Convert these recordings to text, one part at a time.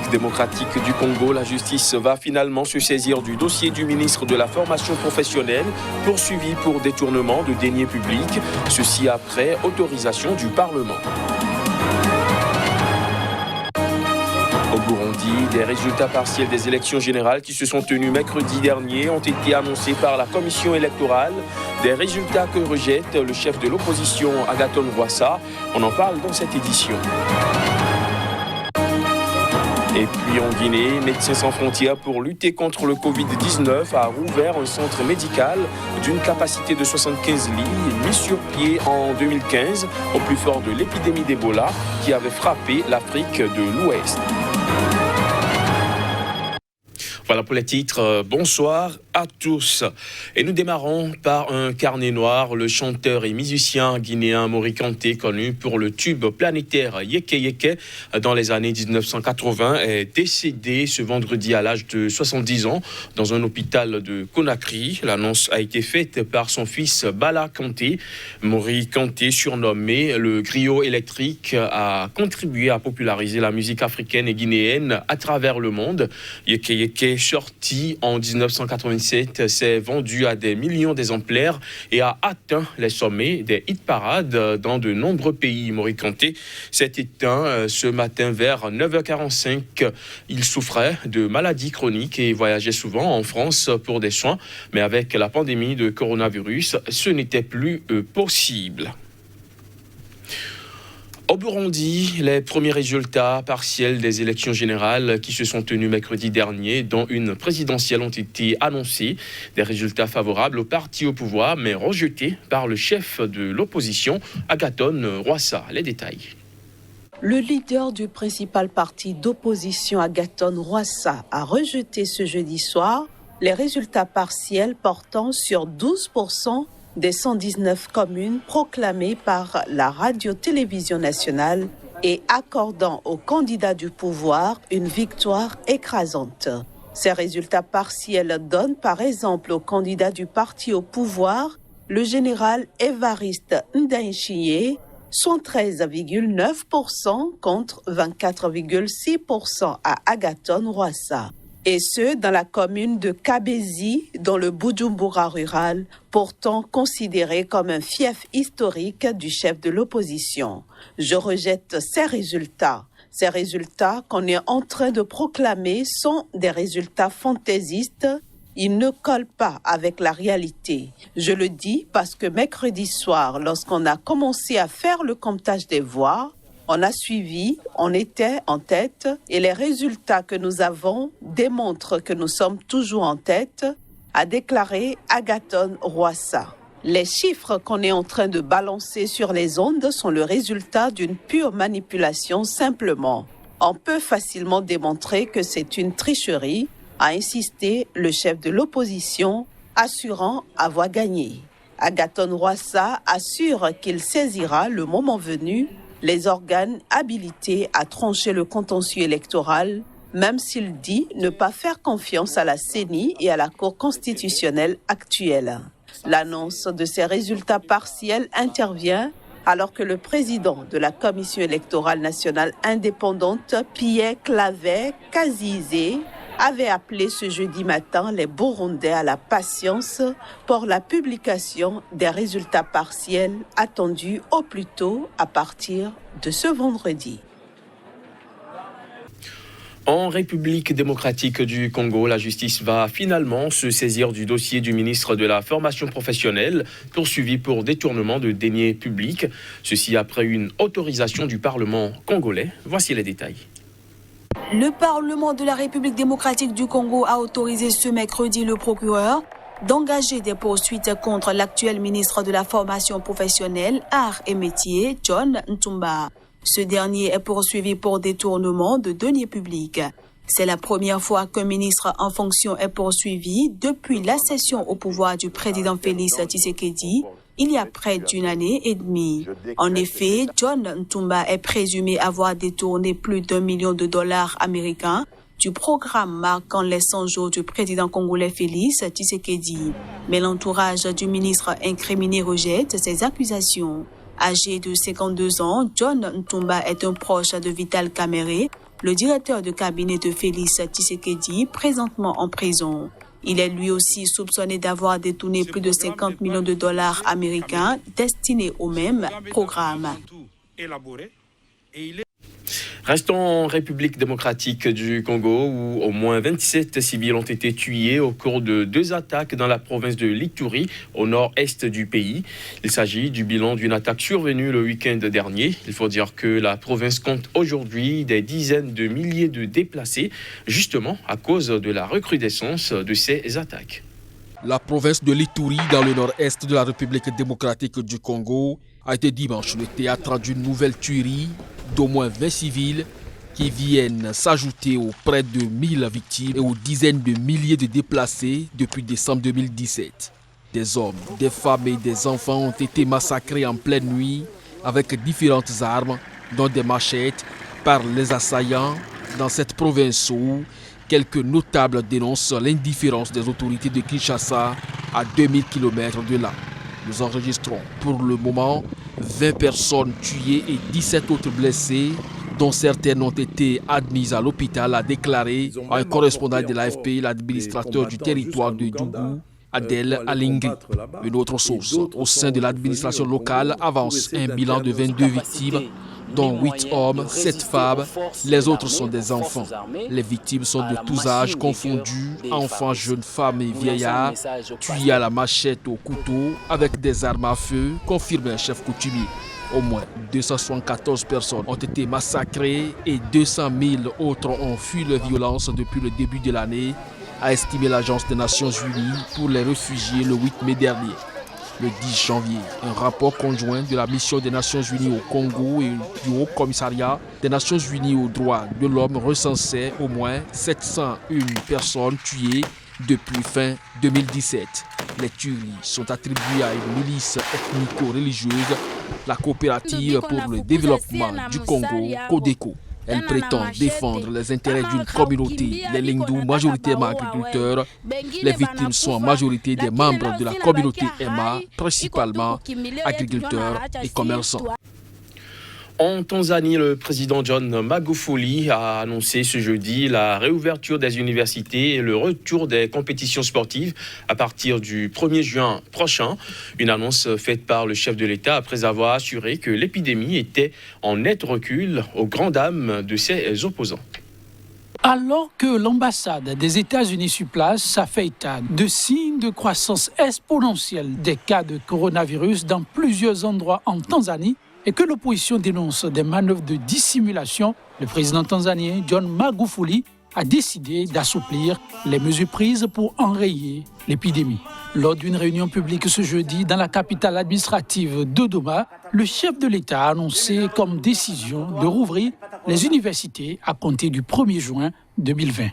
République démocratique du Congo, la justice va finalement se saisir du dossier du ministre de la formation professionnelle poursuivi pour détournement de deniers publics, ceci après autorisation du Parlement. Au Burundi, des résultats partiels des élections générales qui se sont tenues mercredi dernier ont été annoncés par la commission électorale. Des résultats que rejette le chef de l'opposition Agathon Rwasa. On en parle dans cette édition. Et puis en Guinée, Médecins sans frontières pour lutter contre le Covid-19 a rouvert un centre médical d'une capacité de 75 lits mis sur pied en 2015 au plus fort de l'épidémie d'Ebola qui avait frappé l'Afrique de l'Ouest. Voilà pour les titres. Bonsoir à tous. Et nous démarrons par un carnet noir. Le chanteur et musicien guinéen Mori Kanté, connu pour le tube planétaire Yeke Yeke dans les années 1980, est décédé ce vendredi à l'âge de 70 ans dans un hôpital de Conakry. L'annonce a été faite par son fils Bala Kanté. Mori Kanté, surnommé le griot électrique, a contribué à populariser la musique africaine et guinéenne à travers le monde. Yeke Yeke, sorti en 1987, s'est vendu à des millions d'exemplaires et a atteint les sommets des hit-parades dans de nombreux pays. Mori Kanté s'est éteint ce matin vers 9h45. Il souffrait de maladies chroniques et voyageait souvent en France pour des soins. Mais avec la pandémie de coronavirus, ce n'était plus possible. Au Burundi, les premiers résultats partiels des élections générales qui se sont tenues mercredi dernier, dont une présidentielle, ont été annoncés. Des résultats favorables au parti au pouvoir, mais rejetés par le chef de l'opposition, Agathon Rwasa. Les détails. Le leader du principal parti d'opposition, Agathon Rwasa, a rejeté ce jeudi soir les résultats partiels portant sur 12% des 119 communes proclamées par la radio-télévision nationale et accordant au candidat du pouvoir une victoire écrasante. Ces résultats partiels donnent par exemple au candidat du parti au pouvoir, le général Évariste Ndayishimiye, 13,9% contre 24,6% à Agathon Rwasa. Et ce, dans la commune de Kabezi, dans le Bujumbura rural, pourtant considéré comme un fief historique du chef de l'opposition. Je rejette ces résultats. Ces résultats qu'on est en train de proclamer sont des résultats fantaisistes. Ils ne collent pas avec la réalité. Je le dis parce que mercredi soir, lorsqu'on a commencé à faire le comptage des voix, on a suivi, on était en tête et les résultats que nous avons démontrent que nous sommes toujours en tête, a déclaré Agathon Rwasa. Les chiffres qu'on est en train de balancer sur les ondes sont le résultat d'une pure manipulation simplement. On peut facilement démontrer que c'est une tricherie, a insisté le chef de l'opposition, assurant avoir gagné. Agathon Rwasa assure qu'il saisira le moment venu les organes habilités à trancher le contentieux électoral, même s'il dit ne pas faire confiance à la CENI et à la Cour constitutionnelle actuelle. L'annonce de ces résultats partiels intervient alors que le président de la Commission électorale nationale indépendante, Pierre Claver Kazizé, avait appelé ce jeudi matin les Burundais à la patience pour la publication des résultats partiels attendus au plus tôt à partir de ce vendredi. En République démocratique du Congo, la justice va finalement se saisir du dossier du ministre de la formation professionnelle poursuivi pour détournement de deniers publics. Ceci après une autorisation du Parlement congolais. Voici les détails. Le Parlement de la République démocratique du Congo a autorisé ce mercredi le procureur d'engager des poursuites contre l'actuel ministre de la formation professionnelle, arts et métiers, John Ntumba. Ce dernier est poursuivi pour détournement de deniers publics. C'est la première fois qu'un ministre en fonction est poursuivi depuis l'accession au pouvoir du président Félix Tshisekedi il y a près d'une année et demie. En effet, John Ntumba est présumé avoir détourné plus d'$1 million américains du programme marquant les 100 jours du président congolais Félix Tshisekedi. Mais l'entourage du ministre incriminé rejette ces accusations. Âgé de 52 ans, John Ntumba est un proche de Vital Kamerhe, le directeur de cabinet de Félix Tshisekedi, présentement en prison. Il est lui aussi soupçonné d'avoir détourné plus de 50 millions de dollars américains destinés au même programme. Restons en République démocratique du Congo où au moins 27 civils ont été tués au cours de 2 attaques dans la province de l'Ituri, au nord-est du pays. Il s'agit du bilan d'une attaque survenue le week-end dernier. Il faut dire que la province compte aujourd'hui des dizaines de milliers de déplacés, justement à cause de la recrudescence de ces attaques. La province de l'Ituri, dans le nord-est de la République démocratique du Congo, a été dimanche le théâtre d'une nouvelle tuerie d'au moins 20 civils qui viennent s'ajouter aux près de 1000 victimes et aux dizaines de milliers de déplacés depuis décembre 2017. Des hommes, des femmes et des enfants ont été massacrés en pleine nuit avec différentes armes, dont des machettes, par les assaillants dans cette province où quelques notables dénoncent l'indifférence des autorités de Kinshasa à 2000 km de là. Nous enregistrons pour le moment 20 personnes tuées et 17 autres blessées, dont certaines ont été admises à l'hôpital, a déclaré un correspondant de l'AFP, l'administrateur du territoire de Djougou, Adel Alingui. Une autre source au sein de l'administration locale avance un bilan de 22 victimes, dont 8 hommes, 7 femmes, les autres sont des enfants. Les victimes sont de tous âges confondus, enfants, jeunes femmes et vieillards, tués à la machette, au couteau, avec des armes à feu, confirme un chef coutumier. Au moins 274 personnes ont été massacrées et 200 000 autres ont fui les violences depuis le début de l'année, a estimé l'Agence des Nations Unies pour les réfugiés le 8 mai dernier. Le 10 janvier, un rapport conjoint de la mission des Nations Unies au Congo et du Haut Commissariat des Nations Unies aux droits de l'homme recensait au moins 701 personnes tuées depuis fin 2017. Les tueries sont attribuées à une milice ethnico-religieuse, la coopérative pour le développement du Congo, CODECO. Elle prétend défendre les intérêts d'une communauté, les Lindou, majoritairement agriculteurs. Les victimes sont en majorité des membres de la communauté Emma, principalement agriculteurs et commerçants. En Tanzanie, le président John Magufuli a annoncé ce jeudi la réouverture des universités et le retour des compétitions sportives à partir du 1er juin prochain. Une annonce faite par le chef de l'État après avoir assuré que l'épidémie était en net recul aux grandes dames de ses opposants. Alors que l'ambassade des États-Unis sur place a fait état de signes de croissance exponentielle des cas de coronavirus dans plusieurs endroits en Tanzanie, et que l'opposition dénonce des manœuvres de dissimulation, le président tanzanien John Magufuli a décidé d'assouplir les mesures prises pour enrayer l'épidémie. Lors d'une réunion publique ce jeudi dans la capitale administrative Dodoma, le chef de l'État a annoncé comme décision de rouvrir les universités à compter du 1er juin 2020.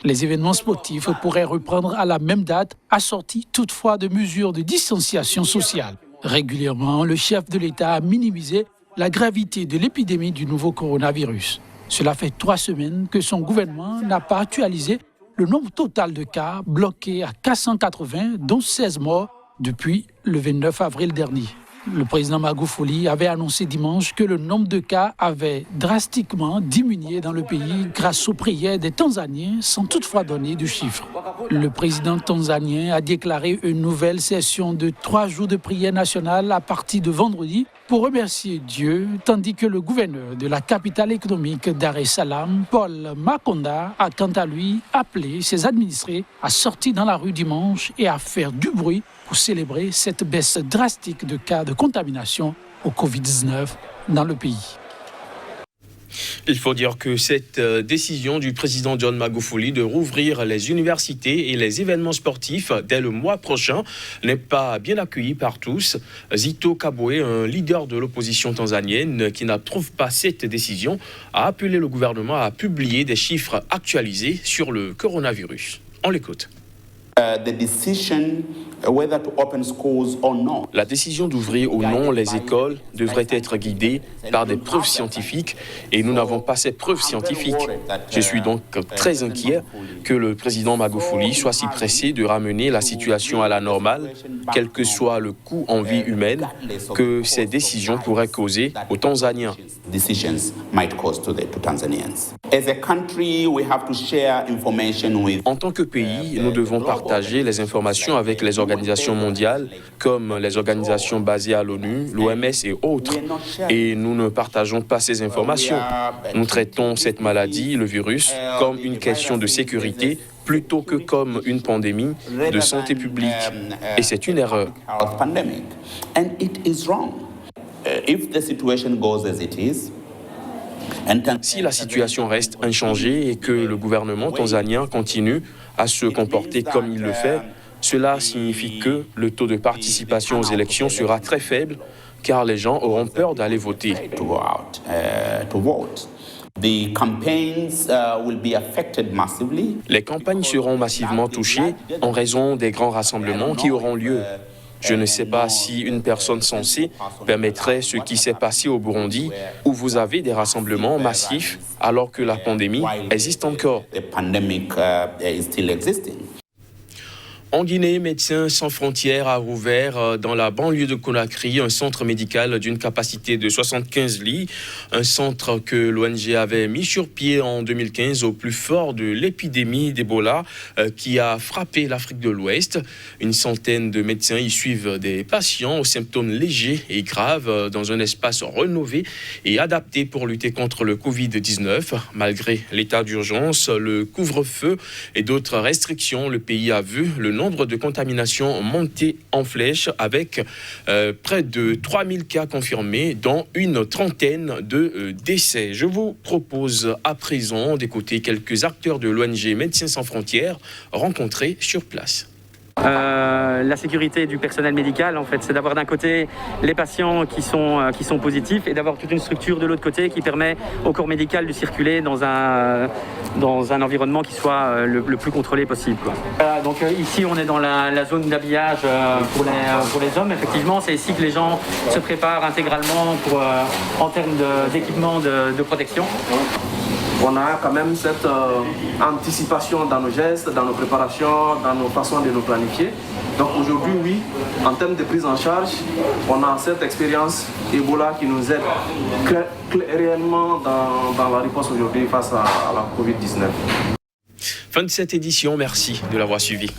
Les événements sportifs pourraient reprendre à la même date, assortis toutefois de mesures de distanciation sociale. Régulièrement, le chef de l'État a minimisé la gravité de l'épidémie du nouveau coronavirus. Cela fait 3 semaines que son gouvernement n'a pas actualisé le nombre total de cas, bloqué à 480, dont 16 morts depuis le 29 avril dernier. Le président Magufuli avait annoncé dimanche que le nombre de cas avait drastiquement diminué dans le pays grâce aux prières des Tanzaniens, sans toutefois donner de chiffres. Le président tanzanien a déclaré une nouvelle session de 3 jours de prière nationale à partir de vendredi pour remercier Dieu, tandis que le gouverneur de la capitale économique Dar es Salaam, Paul Makonda, a quant à lui appelé ses administrés à sortir dans la rue dimanche et à faire du bruit pour célébrer cette baisse drastique de cas de contamination au Covid-19 dans le pays. Il faut dire que cette décision du président John Magufuli de rouvrir les universités et les événements sportifs dès le mois prochain n'est pas bien accueillie par tous. Zito Kabwe, un leader de l'opposition tanzanienne qui n'approuve pas cette décision, a appelé le gouvernement à publier des chiffres actualisés sur le coronavirus. On l'écoute. La décision d'ouvrir ou non les écoles devrait être guidée par des preuves scientifiques et nous n'avons pas ces preuves scientifiques. Je suis donc très inquiet que le président Magufuli soit si pressé de ramener la situation à la normale, quel que soit le coût en vie humaine que ces décisions pourraient causer aux Tanzaniens. decisions might cause to Tanzanians. As a country, we have to share information with. En tant que pays, nous devons partager les informations avec les organisations mondiales, comme les organisations basées à l'ONU, l'OMS et autres. Et nous ne partageons pas ces informations. Nous traitons cette maladie, le virus, comme une question de sécurité plutôt que comme une pandémie de santé publique. Et c'est une erreur. Si la situation reste inchangée et que le gouvernement tanzanien continue à se comporter comme il le fait, cela signifie que le taux de participation aux élections sera très faible car les gens auront peur d'aller voter. Les campagnes seront massivement touchées en raison des grands rassemblements qui auront lieu. Je ne sais pas si une personne censée permettrait ce qui s'est passé au Burundi, où vous avez des rassemblements massifs alors que la pandémie existe encore. En Guinée, Médecins sans frontières a rouvert dans la banlieue de Conakry un centre médical d'une capacité de 75 lits. Un centre que l'ONG avait mis sur pied en 2015 au plus fort de l'épidémie d'Ebola qui a frappé l'Afrique de l'Ouest. Une centaine de médecins y suivent des patients aux symptômes légers et graves dans un espace rénové et adapté pour lutter contre le Covid-19. Malgré l'état d'urgence, le couvre-feu et d'autres restrictions, le pays a vu le nombre de contaminations monter en flèche avec près de 3000 cas confirmés, dont une trentaine de décès. Je vous propose à présent d'écouter quelques acteurs de l'ONG Médecins sans frontières rencontrés sur place. La sécurité du personnel médical, en fait, c'est d'avoir d'un côté les patients qui sont positifs et d'avoir toute une structure de l'autre côté qui permet au corps médical de circuler dans un environnement qui soit le plus contrôlé possible, quoi. Donc ici, on est dans la zone d'habillage pour les hommes. Effectivement, c'est ici que les gens se préparent intégralement en termes d'équipement de protection. On a quand même cette anticipation dans nos gestes, dans nos préparations, dans nos façons de nous planifier. Donc aujourd'hui, oui, en termes de prise en charge, on a cette expérience Ebola qui nous aide réellement dans la réponse aujourd'hui face à la Covid-19. Fin de cette édition, merci de l'avoir suivi.